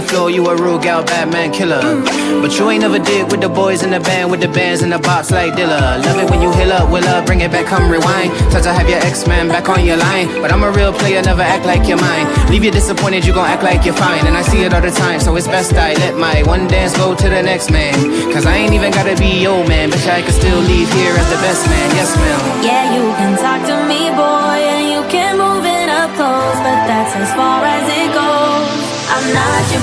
floor, you a real gal, Batman killer. But you ain't never did with the boys in the band, with the bands in the box like Dilla. Love it when you heal up, will up, bring it back, come rewind. Try to have your ex-man back on your line, but I'm a real player, never act like you're mine. Leave you disappointed, you gon' act like you're fine. And I see it all the time, so it's best I let my one dance go to the next man. Cause I ain't even gotta be your man, bitch, I can still leave here as the best man, yes ma'am. Yeah, you can talk to me, boy, and you can move it up close, but that's as far as it goes. I'm not your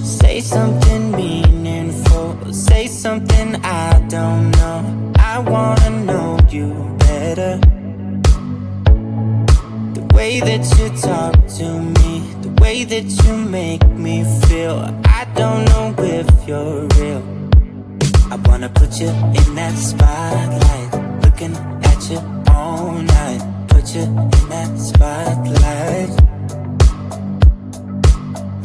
Say something meaningful, say something I don't know. I wanna know you better. The way that you talk to me, the way that you make me feel, I don't know if you're real. I wanna put you in that spotlight, looking at you all night. Put you in that spotlight.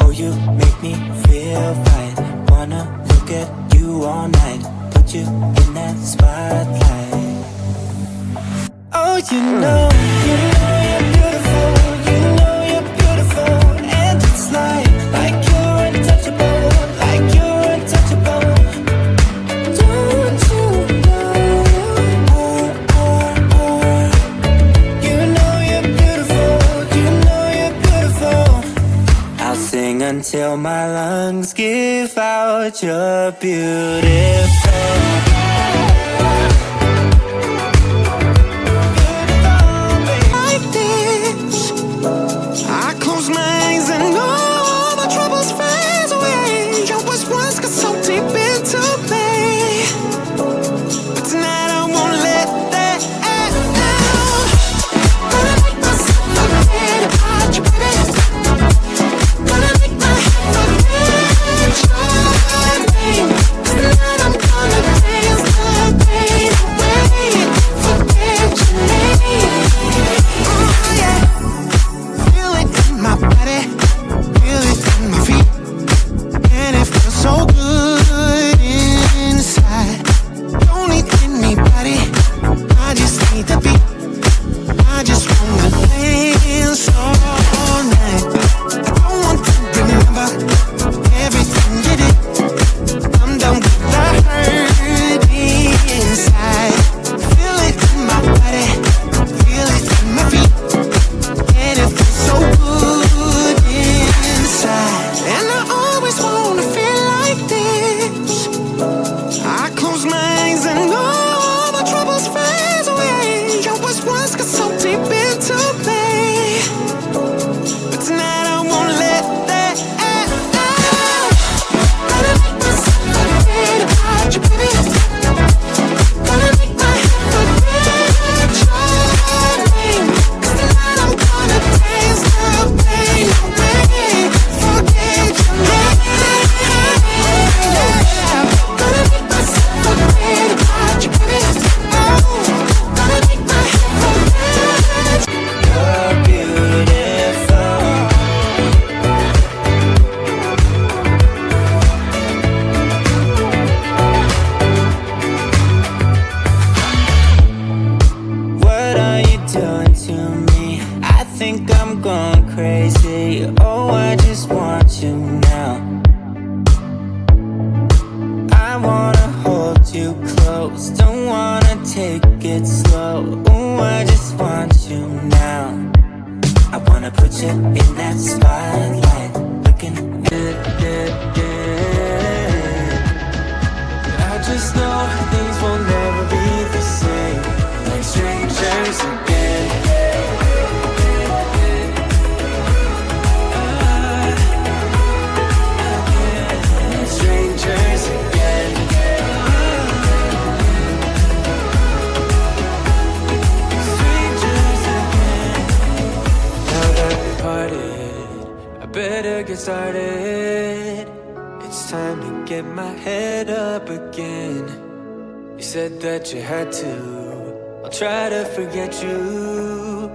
Oh, you make me feel right. Wanna look at you all night. Put you in that spotlight. Oh, you know you're beautiful. You know you're beautiful. And it's like you're untouchable. Like you're untouchable. Don't you know? You know you're beautiful. You know you're beautiful. I'll sing until my lungs give out. You're beautiful. Like this, I close my eyes and all my troubles fade away. You was once got so deep into me, but tonight I won't let that out. Gonna make myself forget about you, baby. Gonna make my head forget your name. Tonight I'm gonna dance the pain away. Forget your name. Oh yeah. Feel it in my body, feel it in my feet, and it feels so good inside. Don't need anybody, I just need the beat. I just wanna dance all night. I don't want to remember everything you did. I'm done with the hurt inside. Feel it in my body, feel it in my feet, and it feels so good inside. And I always wanna feel like this. I close my eyes and all my troubles fade away. You was once got so deep into me, but tonight I won't let that out. Gonna make myself forget about you, baby. Gonna make my head forget your name. 'Cause tonight I'm gonna dance the pain away. Forget your name. Gonna make myself forget about you, baby. Oh, gonna make my head forget. You're beautiful. What are you doing to me? I think I'm going crazy. Oh, I just want you now. I wanna hold you close, don't wanna take it slow. Oh, I just want you now. I wanna put you in that spotlight, looking I just know things will never be the same, like strangers again. Strangers again. Strangers again. Now that we parted, I better get started. head up again. You said that you had to. I'll try to forget you.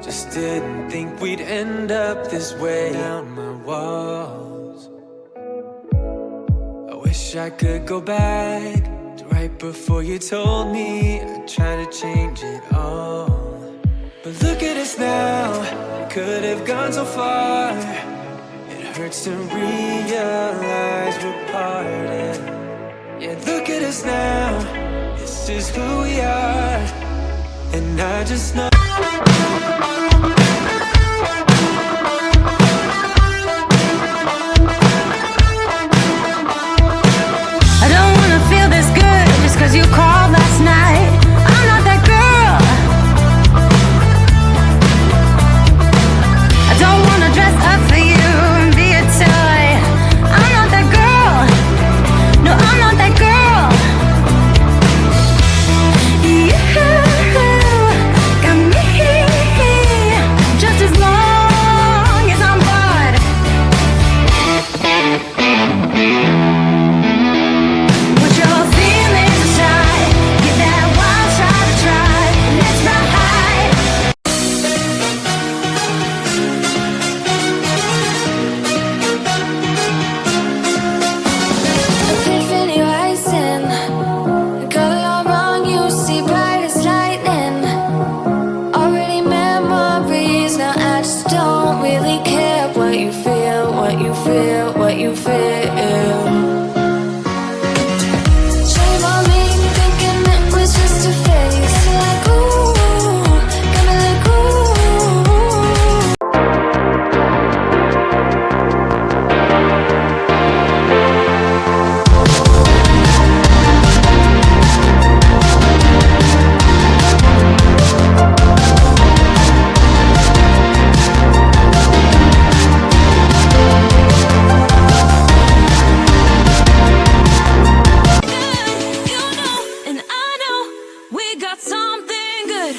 Just didn't think we'd end up this way. Down my walls. I wish I could go back to right before you told me. I'd try to change it all. But look at us now. We could have gone so far. It hurts to realize we're parted. Yeah, look at us now. This is who we are. And I just know. I don't wanna feel this good just 'cause you called last night. I'm not that girl. I don't wanna dress up for you and be a toy. I'm not that girl. No, I'm not that girl. You got me just as long as I'm bored. Put your feelings aside, give that wild shot a try, let's ride high. Epiphany rising, got it all wrong, you see bright as lightning. Already memories, now I just don't really care what you feel, what you feel, what you feel. Shame on me, thinking it was just a phase. Got me like ooh, got me like ooh. You know, and I know we got something good.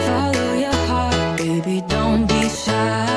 Follow your heart, baby, don't be shy.